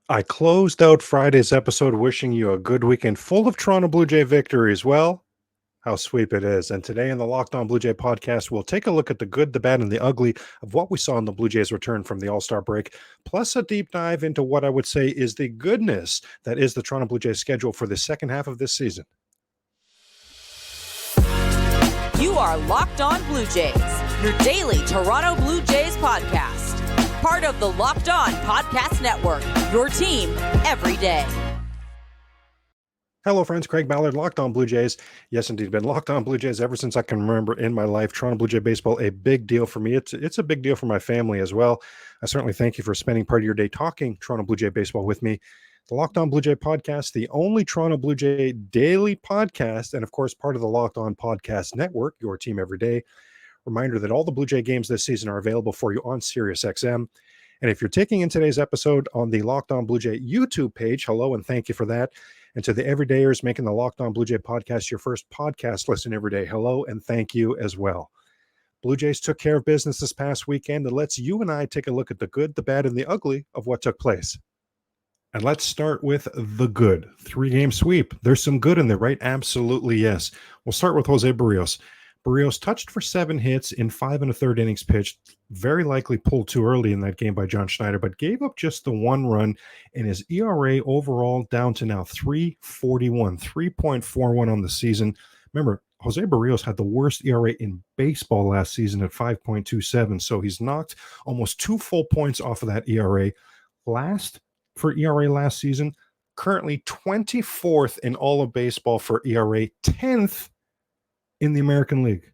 I closed out Friday's episode wishing you a good weekend full of Toronto Blue Jay victories. Well, how sweet it is. And today in the Locked On Blue Jay podcast, we'll take a look at the good, the bad, and the ugly of what we saw in the Blue Jays return from the All-Star break, plus a deep dive into what I would say is the goodness that is the Toronto Blue Jays schedule for the second half of this season. You are Locked On Blue Jays, your daily Toronto Blue Jays podcast. Part of the Locked On Podcast Network, your team every day. Hello, friends. Craig Ballard, Locked On Blue Jays. Yes, indeed. Been Locked On Blue Jays ever since I can remember in my life. Toronto Blue Jay baseball, a big deal for me. It's a big deal for my family as well. I certainly thank you for spending part of your day talking Toronto Blue Jay baseball with me. The Locked On Blue Jay podcast, the only Toronto Blue Jay daily podcast, and of course, part of the Locked On Podcast Network, your team every day. Reminder that all the Blue Jay games this season are available for you on SiriusXM. And if you're taking in today's episode on the Locked On Blue Jay YouTube page, hello and thank you for that. And to the everydayers making the Locked On Blue Jay podcast your first podcast listen every day, hello and thank you as well. Blue Jays took care of business this past weekend, and let's you and I take a look at the good, the bad, and the ugly of what took place. And let's start with the good. 3-game sweep. There's some good in there, right? Absolutely, yes. We'll start with Jose Berrios. Berrios touched for 7 hits in 5 1/3 innings pitched, very likely pulled too early in that game by John Schneider, but gave up just the 1 run, and his ERA overall down to now 3.41, 3.41 on the season. Remember, Jose Berrios had the worst ERA in baseball last season at 5.27, so he's knocked almost 2 full points off of that ERA. Last for ERA last season, currently 24th in all of baseball for ERA, 10th in the American League.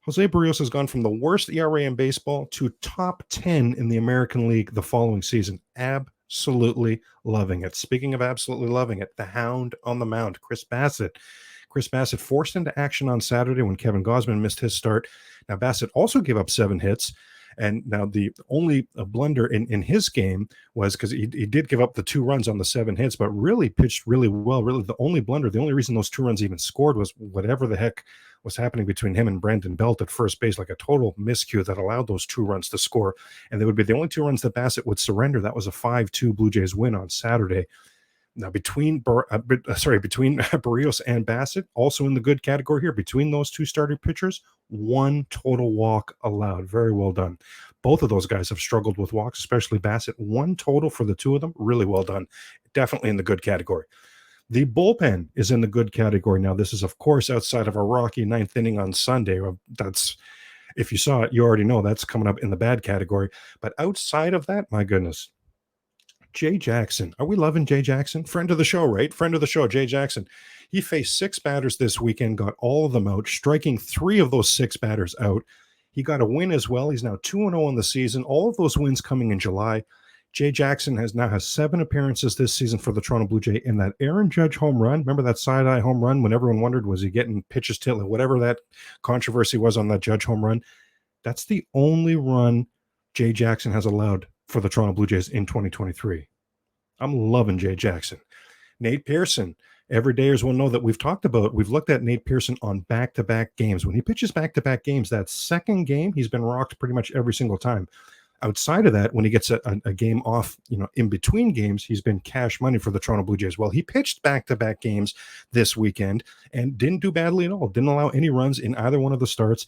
Jose Berrios has gone from the worst ERA in baseball to top 10 in the American League the following season. Absolutely loving it. Speaking of absolutely loving it, the hound on the mound, Chris Bassett. Chris Bassett forced into action on Saturday when Kevin Gausman missed his start. Now, Bassett also gave up 7 hits. And now the only blunder in his game was because he did give up the 2 runs on the 7 hits, but really pitched really well. Really, the only blunder, the only reason those 2 runs even scored was whatever the heck was happening between him and Brandon Belt at first base, like a total miscue that allowed those 2 runs to score. And they would be the only 2 runs that Bassett would surrender. That was a 5-2 Blue Jays win on Saturday. Now, between Berrios and Bassett, also in the good category here, between those 2 starting pitchers, 1 total walk allowed. Very well done. Both of those guys have struggled with walks, especially Bassett. 1 total for the 2 of them. Really well done. Definitely in the good category. The bullpen is in the good category. Now, this is, of course, outside of a rocky 9th inning on Sunday. That's, if you saw it, you already know that's coming up in the bad category. But outside of that, my goodness, Jay Jackson. Are we loving Jay Jackson? Friend of the show, right? Friend of the show, Jay Jackson. He faced 6 batters this weekend, got all of them out, striking 3 of those 6 batters out. He got a win as well. He's now 2-0 on the season. All of those wins coming in July. Jay Jackson has 7 appearances this season for the Toronto Blue Jay. And that Aaron Judge home run, remember that side-eye home run when everyone wondered, was he getting pitches to whatever that controversy was on that Judge home run? That's the only run Jay Jackson has allowed for the Toronto Blue Jays in 2023. I'm loving Jay Jackson. Nate Pearson. Everydayers will know that we've looked at Nate Pearson on back-to-back games. When he pitches back-to-back games, that second game, he's been rocked pretty much every single time. Outside of that, when he gets a game off, in between games, he's been cash money for the Toronto Blue Jays. Well, he pitched back-to-back games this weekend and didn't do badly at all. Didn't allow any runs in either one of the starts.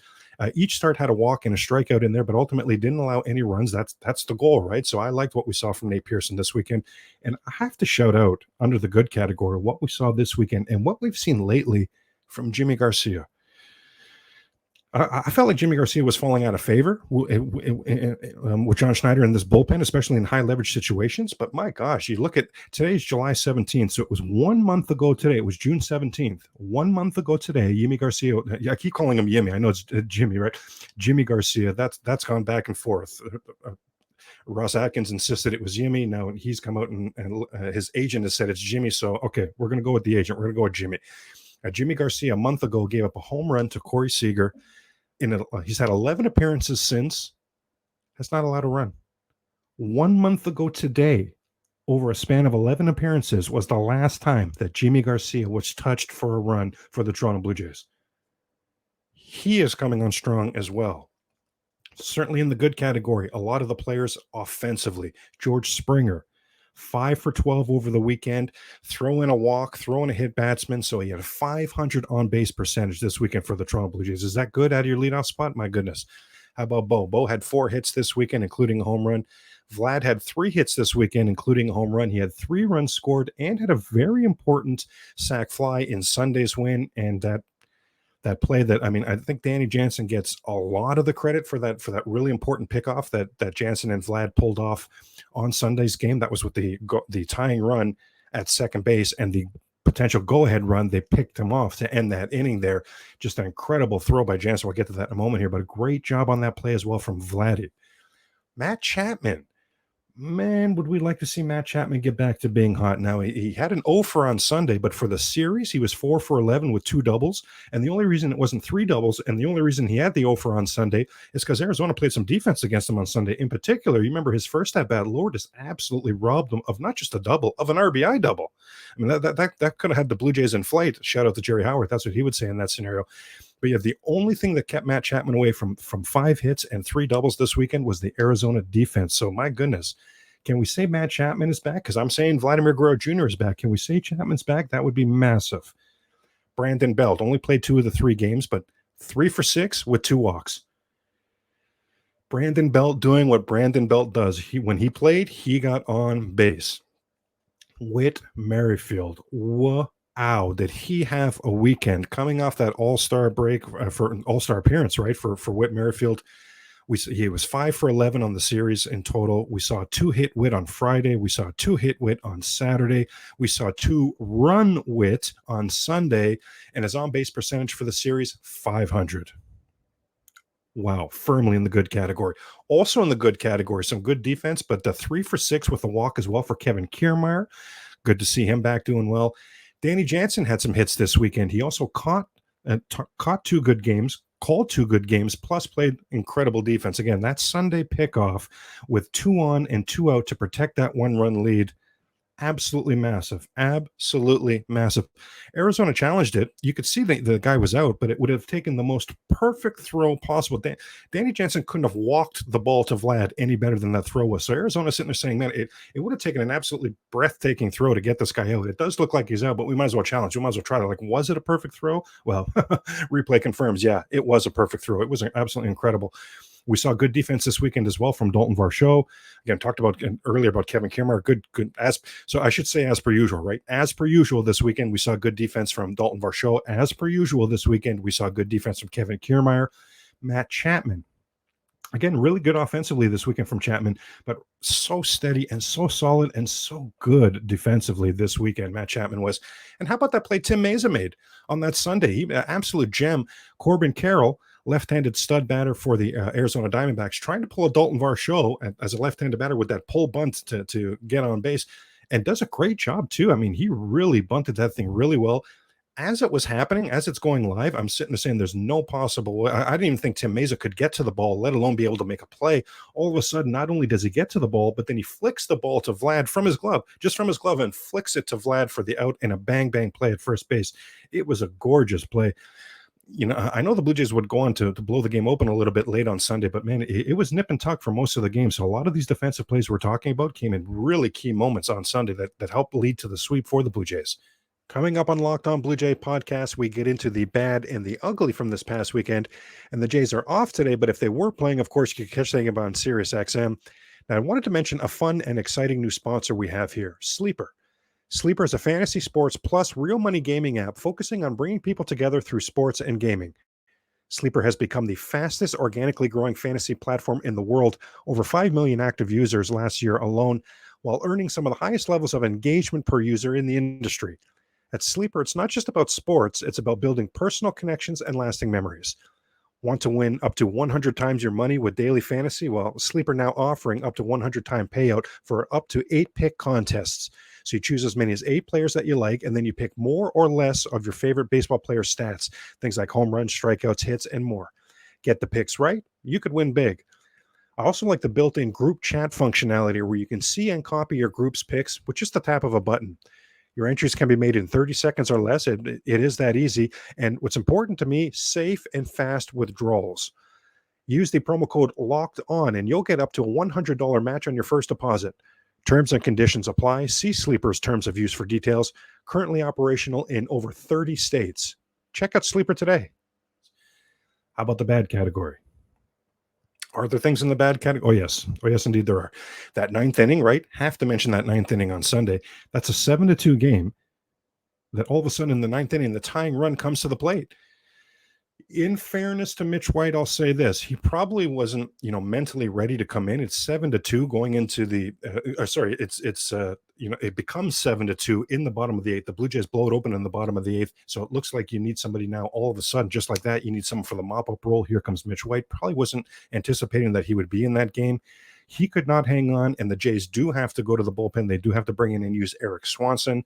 Each start had a walk and a strikeout in there, but ultimately didn't allow any runs. That's the goal, right? So I liked what we saw from Nate Pearson this weekend. And I have to shout out under the good category what we saw this weekend and what we've seen lately from Jimmy Garcia. I felt like Jimmy Garcia was falling out of favor with John Schneider in this bullpen, especially in high leverage situations. But my gosh, you look at today's July 17th. So it was 1 month ago today. It was June 17th. 1 month ago today, Jimmy Garcia. I keep calling him Jimmy. I know it's Jimmy, right? Jimmy Garcia. That's gone back and forth. Ross Atkins insisted it was Jimmy. Now he's come out and his agent has said it's Jimmy. So, okay, we're going to go with the agent. We're going to go with Jimmy. Jimmy Garcia, a month ago, gave up a home run to Corey Seager. He's had 11 appearances since, has not allowed a run. 1 month ago today, over a span of 11 appearances, was the last time that Jimmy Garcia was touched for a run for the Toronto Blue Jays. He is coming on strong as well. Certainly in the good category, a lot of the players offensively. George Springer, 5 for 12 over the weekend. Throw in a walk, throw in a hit batsman. So he had a 500 on base percentage this weekend for the Toronto Blue Jays. Is that good out of your leadoff spot? My goodness. How about Bo? Bo had 4 hits this weekend, including a home run. Vlad had 3 hits this weekend, including a home run. He had 3 runs scored and had a very important sac fly in Sunday's win. And that play that, I mean, I think Danny Jansen gets a lot of the credit for that really important pickoff that Jansen and Vlad pulled off on Sunday's game. That was with the tying run at second base and the potential go-ahead run. They picked him off to end that inning there. Just an incredible throw by Jansen. We'll get to that in a moment here, but a great job on that play as well from Vladdy. Matt Chapman. Man, would we like to see Matt Chapman get back to being hot. Now, he had an 0 for on Sunday, but for the series, he was 4 for 11 with 2 doubles. And the only reason it wasn't 3 doubles, and the only reason he had the 0 for on Sunday is because Arizona played some defense against him on Sunday. In particular, you remember his first at-bat, Lourdes absolutely robbed him of not just a double, of an RBI double. I mean, that could have had the Blue Jays in flight. Shout out to Jerry Howard. That's what he would say in that scenario. But yeah, the only thing that kept Matt Chapman away from 5 hits and 3 doubles this weekend was the Arizona defense. So my goodness, can we say Matt Chapman is back? Because I'm saying Vladimir Guerrero Jr. is back. Can we say Chapman's back? That would be massive. Brandon Belt only played 2 of the 3 games, but 3 for 6 with 2 walks. Brandon Belt doing what Brandon Belt does. When he played, he got on base. Whit Merrifield, wow, did he have a weekend coming off that all-star break for an all-star appearance, right, for Whit Merrifield. He was 5 for 11 on the series in total. We saw 2 hit Whit on Friday. We saw 2 hit Whit on Saturday. We saw 2 run Whit on Sunday, and his on-base percentage for the series, 500. Wow, firmly in the good category. Also in the good category, some good defense, but the 3 for 6 with a walk as well for Kevin Kiermaier. Good to see him back doing well. Danny Jansen had some hits this weekend. He also caught 2 good games, called 2 good games, plus played incredible defense. Again, that Sunday pickoff with 2 on and 2 out to protect that 1-run lead, absolutely massive. Absolutely massive. Arizona challenged it. You could see the guy was out, but it would have taken the most perfect throw possible. Danny Jansen couldn't have walked the ball to Vlad any better than that throw was. So Arizona sitting there saying, man, it would have taken an absolutely breathtaking throw to get this guy out. It does look like he's out, but we might as well challenge. We might as well try to, like, was it a perfect throw? Well, replay confirms, yeah, it was a perfect throw. It was absolutely incredible. We saw good defense this weekend as well from Dalton Varsho. Again, talked about earlier about Kevin Kiermaier. Good. So I should say as per usual, right? As per usual this weekend, we saw good defense from Dalton Varsho. As per usual this weekend, we saw good defense from Kevin Kiermaier. Matt Chapman. Again, really good offensively this weekend from Chapman, but so steady and so solid and so good defensively this weekend, Matt Chapman was. And how about that play Tim Meza made on that Sunday? Absolute gem. Corbin Carroll, left-handed stud batter for the Arizona Diamondbacks, trying to pull a Dalton Varsho as a left-handed batter with that pull bunt to get on base, and does a great job too. I mean, he really bunted that thing really well. As it was happening, as it's going live, I'm sitting there saying there's no possible way. I didn't even think Tim Meza could get to the ball, let alone be able to make a play. All of a sudden, not only does he get to the ball, but then he flicks the ball to Vlad from his glove, and flicks it to Vlad for the out and a bang play at first base. It was a gorgeous play. You know, I know the Blue Jays would go on to blow the game open a little bit late on Sunday, but man, it was nip and tuck for most of the game. So a lot of these defensive plays we're talking about came in really key moments on Sunday that helped lead to the sweep for the Blue Jays. Coming up on Locked On Blue Jay podcast, we get into the bad and the ugly from this past weekend. And the Jays are off today, but if they were playing, of course, you could catch them on Sirius XM. Now, I wanted to mention a fun and exciting new sponsor we have here, Sleeper. Sleeper is a fantasy sports plus real money gaming app focusing on bringing people together through sports and gaming. Sleeper has become the fastest organically growing fantasy platform in the world, over 5 million active users last year alone, while earning some of the highest levels of engagement per user in the industry. At Sleeper, it's not just about sports, it's about building personal connections and lasting memories. Want to win up to 100 times your money with daily fantasy? Well, Sleeper now offering up to 100-time payout for up to 8 pick contests. So you choose as many as 8 players that you like, and then you pick more or less of your favorite baseball player stats, things like home runs, strikeouts, hits, and more. Get the picks right, you could win big. I also like the built-in group chat functionality where you can see and copy your group's picks with just the tap of a button. Your entries can be made in 30 seconds or less. It is that easy. And what's important to me, safe and fast withdrawals. Use the promo code LOCKEDON and you'll get up to a $100 match on your first deposit. Terms and conditions apply. See Sleeper's terms of use for details. Currently operational in over 30 states. Check out Sleeper today. How about the bad category? Are there things in the bad category? Oh, yes. Oh, yes, indeed there are. That ninth inning, right? Have to mention that ninth inning on Sunday. That's a 7-2 game that all of a sudden in the ninth inning, the tying run comes to the plate. In fairness to Mitch White, I'll say this. He probably wasn't, mentally ready to come in. It's 7-2 going into the, it becomes 7-2 in the bottom of the eighth. The Blue Jays blow it open in the bottom of the eighth. So it looks like you need somebody now all of a sudden, just like that. You need someone for the mop-up role. Here comes Mitch White. Probably wasn't anticipating that he would be in that game. He could not hang on, and the Jays do have to go to the bullpen. They do have to bring in and use Eric Swanson.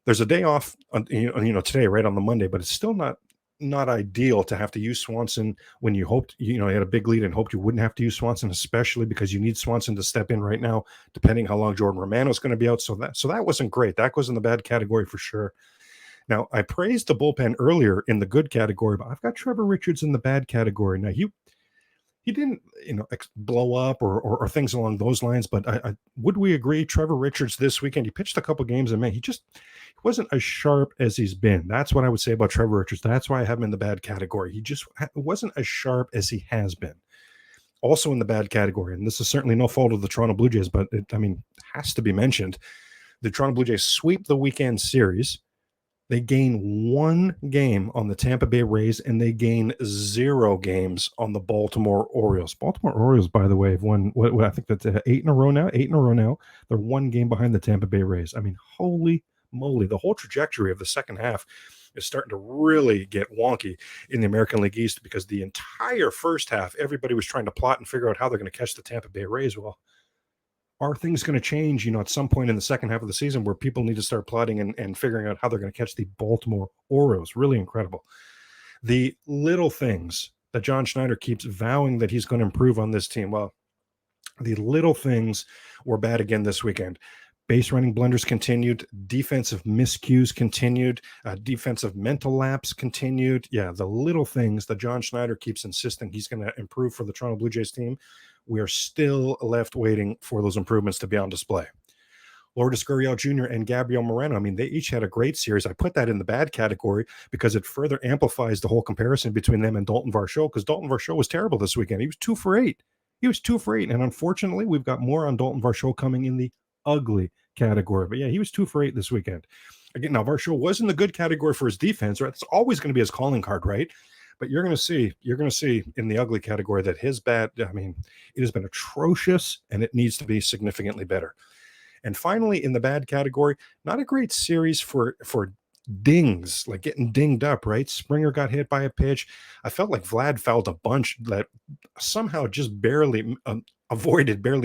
There's a day off, today, right on the Monday, but it's still not ideal to have to use Swanson when you hoped, you had a big lead and hoped you wouldn't have to use Swanson, especially because you need Swanson to step in right now, depending how long Jordan Romano is going to be out. So that wasn't great. That goes in the bad category for sure. Now, I praised the bullpen earlier in the good category, but I've got Trevor Richards in the bad category. Now, he didn't, blow up or things along those lines, but would we agree Trevor Richards this weekend, he pitched a couple games and man, he wasn't as sharp as he's been. That's what I would say about Trevor Richards. That's why I have him in the bad category. He just wasn't as sharp as he has been. Also in the bad category, and this is certainly no fault of the Toronto Blue Jays, but it has to be mentioned. The Toronto Blue Jays sweep the weekend series. They gain 1 game on the Tampa Bay Rays, and they gain 0 games on the Baltimore Orioles. Baltimore Orioles, by the way, have won, I think that's 8 in a row now. They're 1 game behind the Tampa Bay Rays. Holy moly. The whole trajectory of the second half is starting to really get wonky in the American League East because the entire first half, everybody was trying to plot and figure out how they're going to catch the Tampa Bay Rays. Well, are things going to change, at some point in the second half of the season where people need to start plotting and figuring out how they're going to catch the Baltimore Orioles? Really incredible. The little things that John Schneider keeps vowing that he's going to improve on this team. Well, the little things were bad again this weekend. Base running blunders continued. Defensive miscues continued. Defensive mental lapse continued. Yeah, the little things that John Schneider keeps insisting he's going to improve for the Toronto Blue Jays team, we are still left waiting for those improvements to be on display. Lourdes Gurriel Jr. and Gabriel Moreno, they each had a great series. I put that in the bad category because it further amplifies the whole comparison between them and Dalton Varsho, because Dalton Varsho was terrible this weekend. He was 2 for 8. And unfortunately, we've got more on Dalton Varsho coming in the ugly category. But yeah, he was 2 for 8 this weekend. Again, now Varsho was in the good category for his defense, right? It's always going to be his calling card, right? But you're going to see in the ugly category that his bat, it has been atrocious and it needs to be significantly better. And finally, in the bad category, not a great series for dings, like getting dinged up, right? Springer got hit by a pitch. I felt like Vlad fouled a bunch that somehow just barely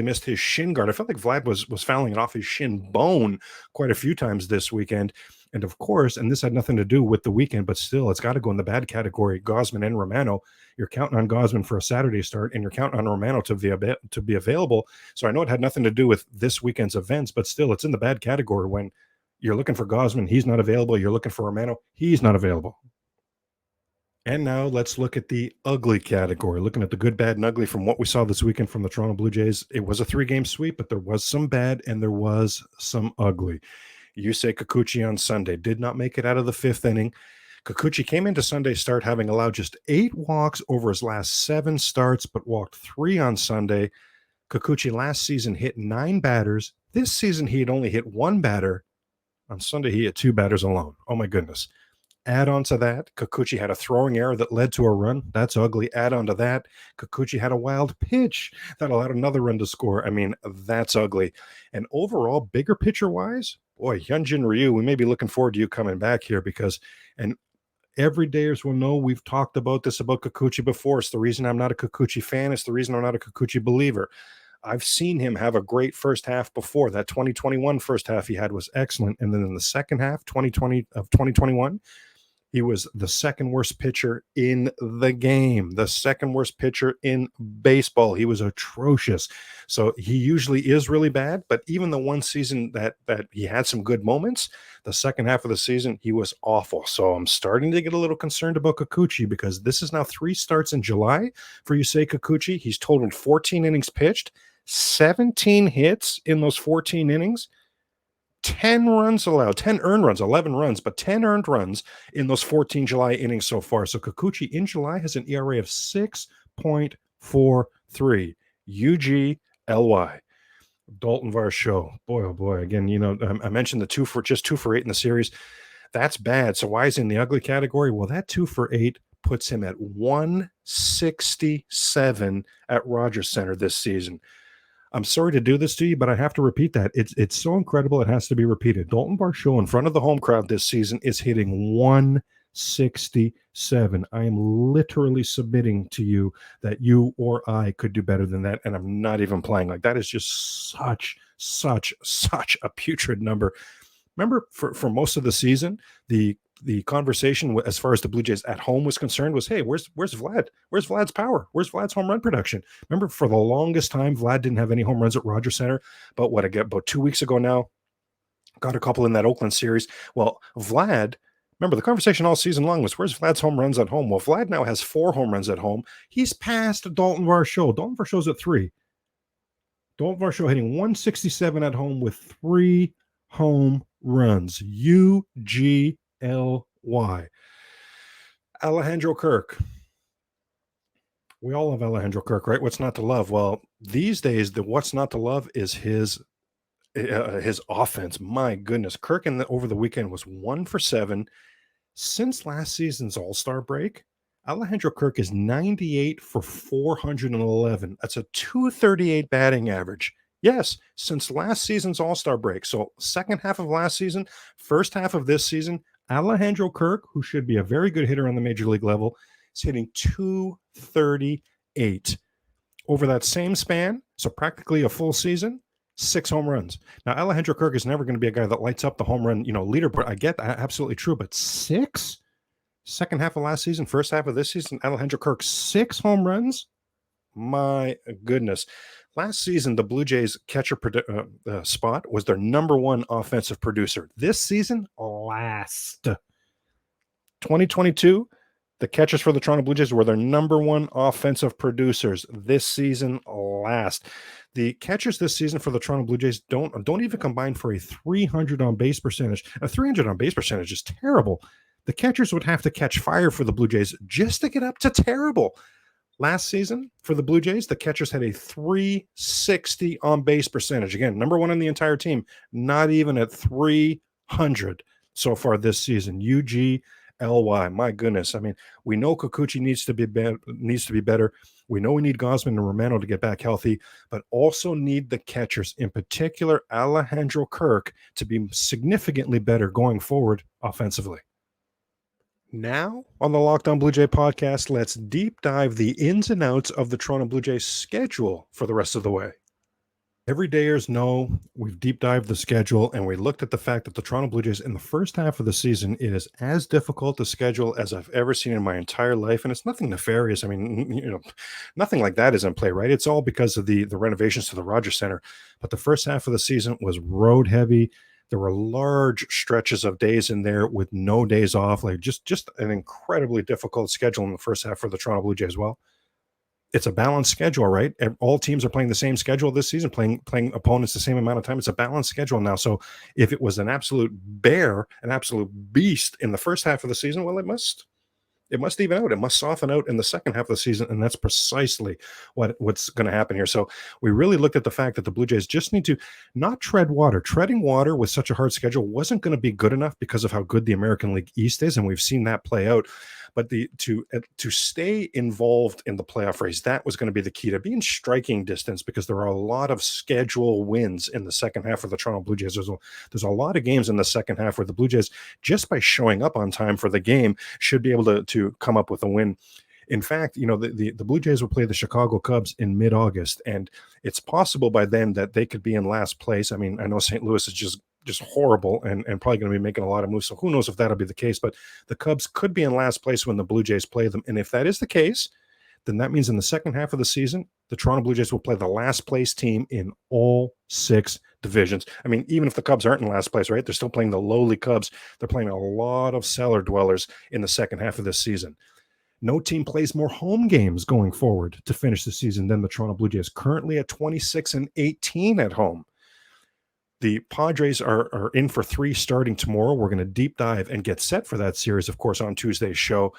missed his shin guard. I felt like Vlad was fouling it off his shin bone quite a few times this weekend. And of course, and this had nothing to do with the weekend, but still, it's got to go in the bad category. Gausman and Romano, you're counting on Gausman for a Saturday start, and you're counting on Romano to be available. So I know it had nothing to do with this weekend's events, but still, it's in the bad category when you're looking for Gausman, he's not available. You're looking for Romano, he's not available. And now let's look at the ugly category, looking at the good, bad, and ugly from what we saw this weekend from the Toronto Blue Jays. It was a 3-game sweep, but there was some bad and there was some ugly. Yusei Kikuchi on Sunday did not make it out of the 5th inning. Kikuchi came into Sunday's start having allowed just 8 walks over his last 7 starts, but walked 3 on Sunday. Kikuchi last season hit 9 batters. This season, he had only hit 1 batter. On Sunday, he hit 2 batters alone. Oh, my goodness. Add on to that, Kikuchi had a throwing error that led to a run. That's ugly. Add on to that, Kikuchi had a wild pitch that allowed another run to score. That's ugly. And overall, bigger picture-wise, boy, Hyunjin Ryu, we may be looking forward to you coming back here because, and everydayers will know we've talked about this about Kikuchi before. It's the reason I'm not a Kikuchi fan. It's the reason I'm not a Kikuchi believer. I've seen him have a great first half before. That 2021 first half he had was excellent. And then in the second half, 2021, he was the second worst pitcher in the game, the second worst pitcher in baseball. He was atrocious. So he usually is really bad, but even the one season that he had some good moments, the second half of the season, he was awful. So I'm starting to get a little concerned about Kikuchi because this is now 3 starts in July for Yusei Kikuchi. He's totaled 14 innings pitched, 17 hits in those 14 innings, 10 runs allowed, 10 earned runs, 11 runs, but 10 earned runs in those 14 July innings so far. So Kikuchi in July has an ERA of 6.43. UGLY. Dalton Varsho. Boy, oh boy. Again, I mentioned the 2 for 8 in the series. That's bad. So why is he in the ugly category? Well, that 2 for 8 puts him at 167 at Rogers Center this season. I'm sorry to do this to you, but I have to repeat that. It's so incredible it has to be repeated. Dalton Varsho in front of the home crowd this season is hitting 167. I am literally submitting to you that you or I could do better than that, and I'm not even playing. Like, that is just such a putrid number. Remember, for most of the season, the conversation as far as the Blue Jays at home was concerned was, hey, where's Vlad? Where's Vlad's power? Where's Vlad's home run production? Remember, for the longest time, Vlad didn't have any home runs at Rogers Center. But about 2 weeks ago now, got a couple in that Oakland series. Well, Vlad, remember, the conversation all season long was, where's Vlad's home runs at home? Well, Vlad now has 4 home runs at home. He's passed Dalton Varsho. Dalton Varsho's at 3. Dalton Varsho hitting 167 at home with 3 home runs. UGLY. Alejandro Kirk. We all love Alejandro Kirk, right? What's not to love? Well, these days, the what's not to love is his offense. My goodness, Kirk over the weekend was 1 for 7. Since last season's All-Star break, Alejandro Kirk is 98 for 411. That's a 238 batting average. Yes, since last season's All-Star break. So second half of last season, first half of this season, Alejandro Kirk, who should be a very good hitter on the major league level, is hitting 238. Over that same span, so practically a full season, 6 home runs. Now, Alejandro Kirk is never going to be a guy that lights up the home run, leaderboard. I get that, absolutely true, but 6? Second half of last season, first half of this season, Alejandro Kirk, 6 home runs? My goodness. Last season, the Blue Jays catcher spot was their number 1 offensive producer. This season, last. 2022, the catchers for the Toronto Blue Jays were their number 1 offensive producers. This season, last. The catchers this season for the Toronto Blue Jays don't even combine for a 300 on base percentage. A 300 on base percentage is terrible. The catchers would have to catch fire for the Blue Jays just to get up to terrible. Last season, for the Blue Jays, the catchers had a 360 on base percentage. Again, number 1 on the entire team, not even at 300 so far this season. UGLY. My goodness. I mean, we know Kikuchi needs to be better. We know we need Gausman and Romano to get back healthy, but also need the catchers, in particular Alejandro Kirk, to be significantly better going forward offensively. Now, on the Locked On Blue Jay podcast, let's deep dive the ins and outs of the Toronto Blue Jays schedule for the rest of the way. Everydayers know we've deep dived the schedule, and we looked at the fact that the Toronto Blue Jays in the first half of the season, it is as difficult a schedule as I've ever seen in my entire life, and it's nothing nefarious. I mean, nothing like that is in play, right? It's all because of the renovations to the Rogers Center. But the first half of the season was road heavy. There were large stretches of days in there with no days off, like just an incredibly difficult schedule in the first half for the Toronto Blue Jays as well. It's a balanced schedule, right? All teams are playing the same schedule this season, playing opponents the same amount of time. It's a balanced schedule now. So if it was an absolute bear, an absolute beast in the first half of the season, well, it must even out. It must soften out in the second half of the season, and that's precisely what's going to happen here. So we really looked at the fact that the Blue Jays just need to not tread water. Treading water with such a hard schedule wasn't going to be good enough because of how good the American League East is, and we've seen that play out. But to stay involved in the playoff race, that was going to be the key, to be in striking distance, because there are a lot of schedule wins in the second half for the Toronto Blue Jays. There's a lot of games in the second half where the Blue Jays, just by showing up on time for the game, should be able to come up with a win. In fact, the Blue Jays will play the Chicago Cubs in mid-August, and it's possible by then that they could be in last place. I mean, I know St. Louis is just horrible and probably going to be making a lot of moves. So who knows if that'll be the case, but the Cubs could be in last place when the Blue Jays play them. And if that is the case, then that means in the second half of the season, the Toronto Blue Jays will play the last place team in all 6 divisions. I mean, even if the Cubs aren't in last place, right? They're still playing the lowly Cubs. They're playing a lot of cellar dwellers in the second half of this season. No team plays more home games going forward to finish the season than the Toronto Blue Jays, currently at 26-18 at home. The Padres are in for 3 starting tomorrow. We're going to deep dive and get set for that series, of course, on Tuesday's show.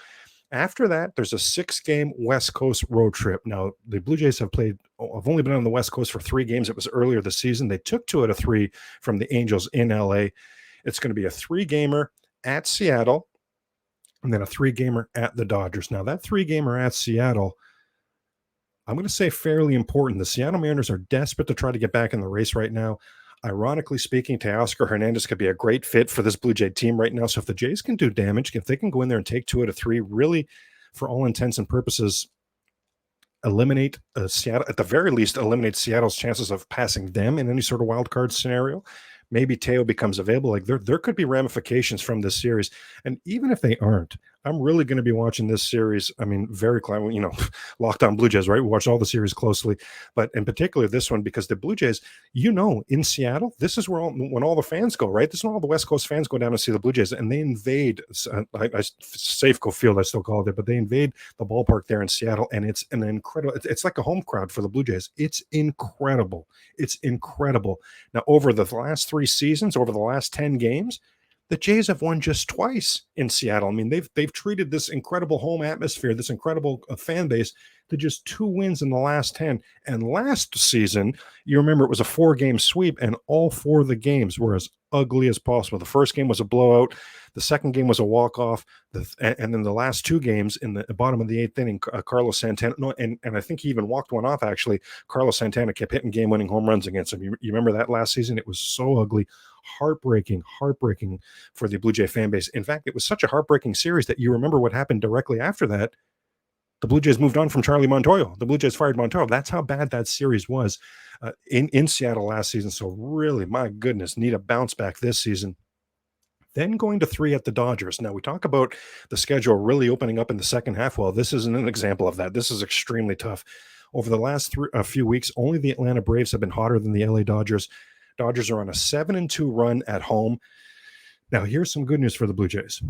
After that, there's a 6-game West Coast road trip. Now, the Blue Jays have only been on the West Coast for 3 games. It was earlier this season. They took 2 out of 3 from the Angels in LA. It's going to be a 3-gamer at Seattle and then a 3-gamer at the Dodgers. Now, that 3-gamer at Seattle, I'm going to say fairly important. The Seattle Mariners are desperate to try to get back in the race right now. Ironically speaking, Teoscar Hernandez could be a great fit for this Blue Jay team right now. So if the Jays can do damage, if they can go in there and take 2 out of 3, really, for all intents and purposes, eliminate Seattle, at the very least, eliminate Seattle's chances of passing them in any sort of wild card scenario. Maybe Teo becomes available. Like there could be ramifications from this series. And even if they aren't, I'm really going to be watching this series. I mean, Locked On Blue Jays, right? We watch all the series closely, but in particular this one, because the Blue Jays, in Seattle, this is where when all the fans go, right? This is when all the West Coast fans go down to see the Blue Jays, and they invade Safeco Field, I still call it, but they invade the ballpark there in Seattle, and it's an incredible. It's like a home crowd for the Blue Jays. It's incredible. It's incredible. Now, over the last 3 seasons, over the last 10 games, the Jays have won just twice in Seattle. I mean, they've treated this incredible home atmosphere, this incredible fan base, to just 2 wins in the last 10. And last season, you remember, it was a 4-game sweep, and all 4 of the games were as ugly as possible. The first game was a blowout. The second game was a walk-off. And then the last 2 games in the bottom of the 8th inning, Carlos Santana, and I think he even walked one off, actually. Carlos Santana kept hitting game-winning home runs against him. You remember that last season? It was so ugly. Heartbreaking for the Blue Jay fan base. In fact, it was such a heartbreaking series that you remember what happened directly after that. The Blue Jays moved on from Charlie Montoyo. The Blue Jays fired Montoyo. That's how bad that series was in Seattle last season. So really, my goodness, need a bounce back this season. Then going to 3 at the Dodgers. Now, we talk about the schedule really opening up in the second half. Well, this isn't an example of that. This is extremely tough. Over the last few weeks, only the Atlanta Braves have been hotter than the LA Dodgers. Dodgers are on a 7-2 run at home. Now, here's some good news for the Blue Jays.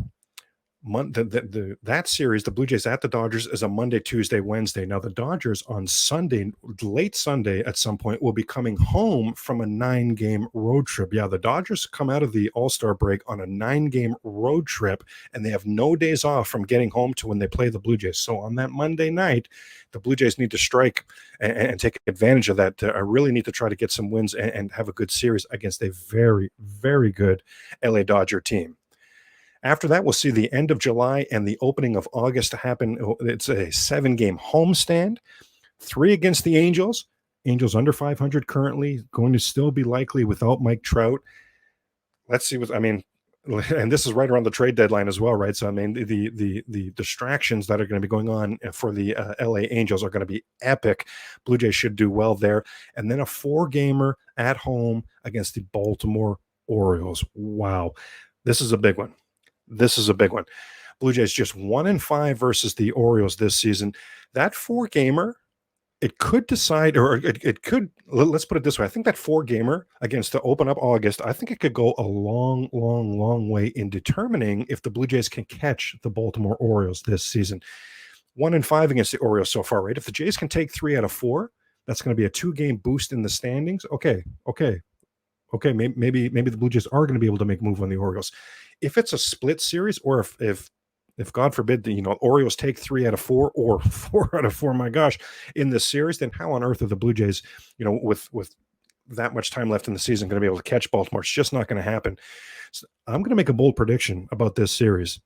That series, the Blue Jays at the Dodgers, is a Monday, Tuesday, Wednesday. Now, the Dodgers on Sunday, late Sunday at some point, will be coming home from a 9-game road trip. Yeah, the Dodgers come out of the All-Star break on a 9-game road trip, and they have no days off from getting home to when they play the Blue Jays. So on that Monday night, the Blue Jays need to strike and take advantage of that. I really need to try to get some wins and have a good series against a very, very good LA Dodger team. After that, we'll see the end of July and the opening of August happen. It's a 7-game homestand, 3 against the Angels. Angels under 500 currently, going to still be likely without Mike Trout. Let's see and this is right around the trade deadline as well, right? So, I mean, the distractions that are going to be going on for the LA Angels are going to be epic. Blue Jays should do well there. And then a 4-gamer at home against the Baltimore Orioles. Wow. This is a big one. Blue Jays just 1-5 versus the Orioles this season. That 4-gamer, it could decide, or it could, let's put it this way. I think that 4-gamer against the open up August, I think it could go a long, long, long way in determining if the Blue Jays can catch the Baltimore Orioles this season. 1-5 against the Orioles so far, right? If the Jays can take 3 out of 4, that's going to be a 2-game boost in the standings. Okay. Maybe the Blue Jays are going to be able to make a move on the Orioles. If it's a split series, or if God forbid, Orioles take 3 out of 4 or 4 out of 4, my gosh, in this series, then how on earth are the Blue Jays, with that much time left in the season, going to be able to catch Baltimore? It's just not going to happen. So I'm going to make a bold prediction about this series.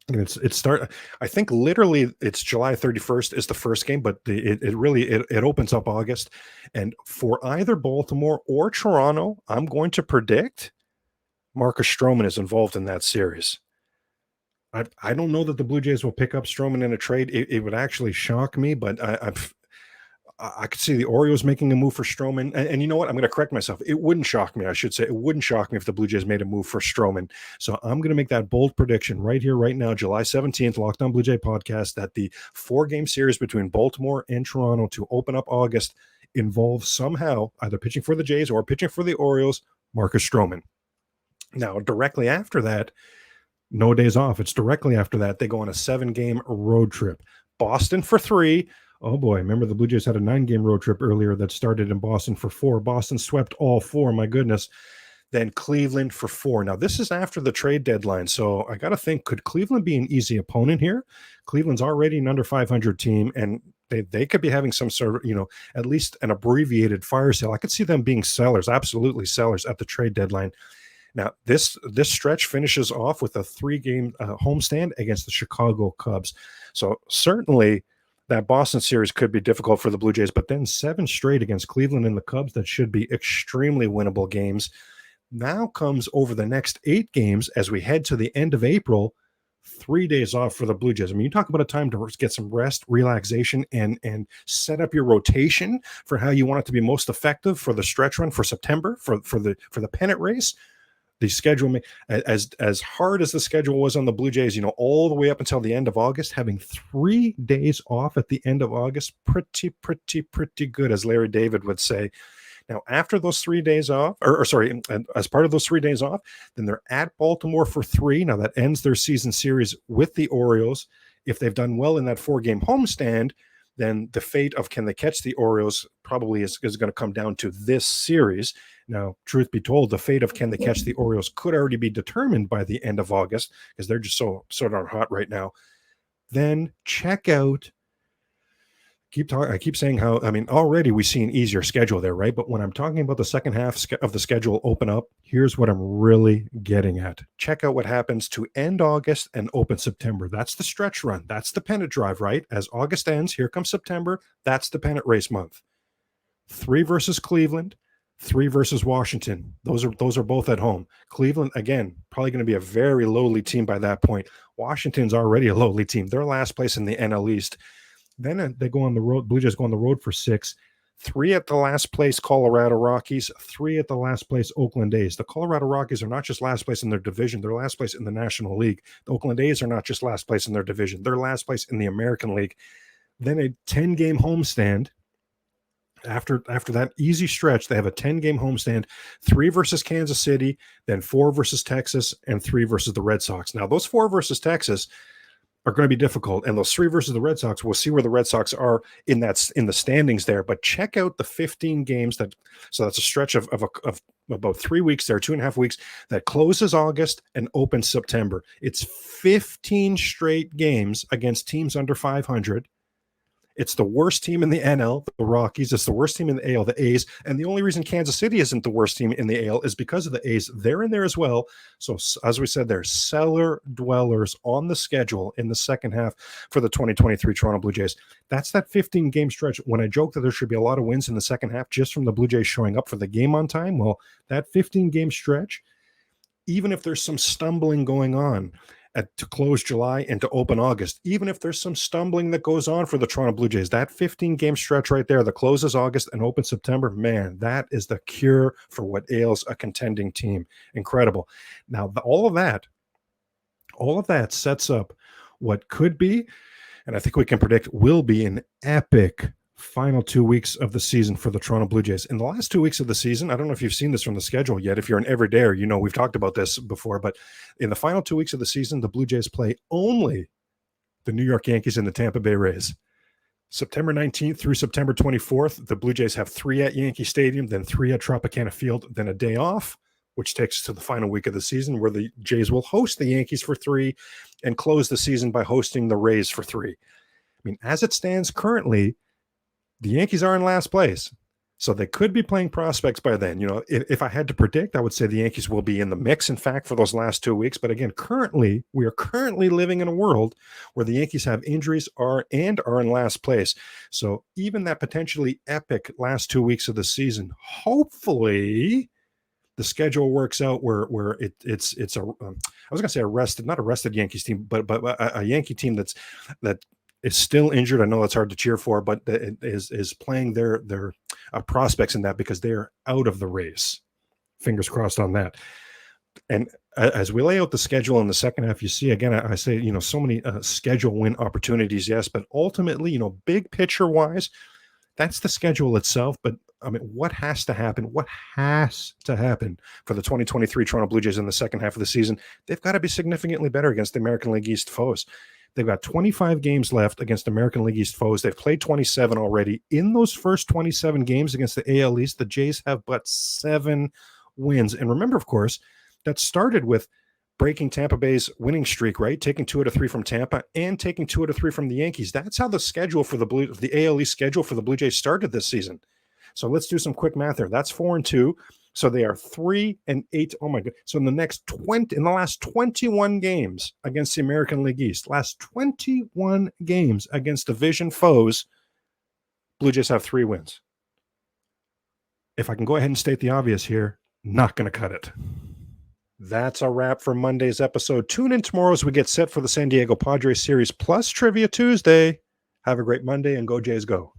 And I think literally it's July 31st is the first game, but it opens up August. And for either Baltimore or Toronto, I'm going to predict Marcus Stroman is involved in that series. I don't know that the Blue Jays will pick up Stroman in a trade. It would actually shock me, but I could see the Orioles making a move for Stroman. And you know what? I'm going to correct myself. It wouldn't shock me, I should say. It wouldn't shock me if the Blue Jays made a move for Stroman. So I'm going to make that bold prediction right here, right now, July 17th, Locked On Blue Jay podcast, that the 4-game series between Baltimore and Toronto to open up August involves somehow either pitching for the Jays or pitching for the Orioles, Marcus Stroman. Now, directly after that, No days off. It's directly after that. They go on a 7-game road trip. Boston for 3. Oh boy, remember the Blue Jays had a 9-game road trip earlier that started in Boston for 4. Boston swept all 4, my goodness. Then Cleveland for 4. Now, this is after the trade deadline, so I got to think, could Cleveland be an easy opponent here? Cleveland's already an under 500 team, and they could be having some sort of, at least an abbreviated fire sale. I could see them being sellers, absolutely sellers at the trade deadline. Now, this stretch finishes off with a 3-game homestand against the Chicago Cubs. So certainly that Boston series could be difficult for the Blue Jays, but then 7 straight against Cleveland and the Cubs, that should be extremely winnable games. Now comes over the next 8 games as we head to the end of April, 3 days off for the Blue Jays. I mean, you talk about a time to get some rest, relaxation, and set up your rotation for how you want it to be most effective for the stretch run for September, for the pennant race. The schedule, as hard as the schedule was on the Blue Jays, all the way up until the end of August, having 3 days off at the end of August, pretty good, as Larry David would say. Now, after those 3 days off, as part of those 3 days off, then they're at Baltimore for 3. Now, that ends their season series with the Orioles. If they've done well in that 4-game homestand, then the fate of can they catch the Orioles probably is going to come down to this series. Now, truth be told, the fate of can they catch the Orioles could already be determined by the end of August because they're just so darn hot right now. Then check out. I keep saying how, already we see an easier schedule there, right? But when I'm talking about the second half of the schedule open up, here's what I'm really getting at. Check out what happens to end August and open September. That's the stretch run. That's the pennant drive, right? As August ends, here comes September. That's the pennant race month. 3 versus Cleveland, 3 versus Washington. Those are both at home. Cleveland, again, probably going to be a very lowly team by that point. Washington's already a lowly team. They're last place in the NL East. Then they go on the road. Blue Jays go on the road for 6. 3 at the last place Colorado Rockies, 3 at the last place Oakland A's. The Colorado Rockies are not just last place in their division, they're last place in the National League. The Oakland A's are not just last place in their division, they're last place in the American League. Then a 10-game homestand. After that easy stretch, they have a 10-game homestand, 3 versus Kansas City, then 4 versus Texas, and 3 versus the Red Sox. Now, those 4 versus Texas are going to be difficult, and those 3 versus the Red Sox, we'll see where the Red Sox are in the standings there. But check out the 15 games so that's a stretch of about 3 weeks there, 2.5 weeks that closes August and opens September. It's 15 straight games against teams under 500. It's the worst team in the NL, the Rockies. It's the worst team in the AL, the A's. And the only reason Kansas City isn't the worst team in the AL is because of the A's. They're in there as well. So as we said, they're cellar dwellers on the schedule in the second half for the 2023 Toronto Blue Jays. That's that 15-game stretch. When I joke that there should be a lot of wins in the second half just from the Blue Jays showing up for the game on time, well, that 15-game stretch, even if there's some stumbling going on, to close July and to open August, even if there's some stumbling that goes on for the Toronto Blue Jays, that 15-game stretch right there that closes August and opens September, man, that is the cure for what ails a contending team. Incredible. Now, all of that sets up what could be, and I think we can predict will be, an epic final 2 weeks of the season for the Toronto Blue Jays. In the last 2 weeks of the season, I don't know if you've seen this from the schedule yet. If you're an everydayer, we've talked about this before, but in the final 2 weeks of the season, the Blue Jays play only the New York Yankees and the Tampa Bay Rays. September 19th through September 24th, the Blue Jays have 3 at Yankee Stadium, then 3 at Tropicana Field, then a day off, which takes us to the final week of the season where the Jays will host the Yankees for 3 and close the season by hosting the Rays for 3. As it stands currently, the Yankees are in last place, so they could be playing prospects by then. If I had to predict, I would say the Yankees will be in the mix, in fact, for those last 2 weeks. But again, we are currently living in a world where the Yankees have injuries are in last place. So even that potentially epic last 2 weeks of the season, hopefully the schedule works out where it's I was going to say not a rested Yankees team, but a Yankee team that is still injured. I know that's hard to cheer for, but it is playing their prospects in that because they're out of the race. Fingers crossed on that. And as we lay out the schedule in the second half, you see, again, I say, so many schedule win opportunities, yes, but ultimately, big picture wise, that's the schedule itself. But I mean, what has to happen? What has to happen for the 2023 Toronto Blue Jays in the second half of the season? They've got to be significantly better against the American League East foes. They've got 25 games left against American League East foes. They've played 27 already. In those first 27 games against the AL East, the Jays have but 7 wins. And remember, of course, that started with breaking Tampa Bay's winning streak, right? Taking 2 out of 3 from Tampa and taking 2 out of 3 from the Yankees. That's how the schedule for the AL East schedule for the Blue Jays started this season. So let's do some quick math there. That's 4-2. So they are 3-8. Oh my God. So in the last 21 games against the American League East, last 21 games against division foes, Blue Jays have 3 wins. If I can go ahead and state the obvious here, not going to cut it. That's a wrap for Monday's episode. Tune in tomorrow as we get set for the San Diego Padres series plus Trivia Tuesday. Have a great Monday and go Jays go.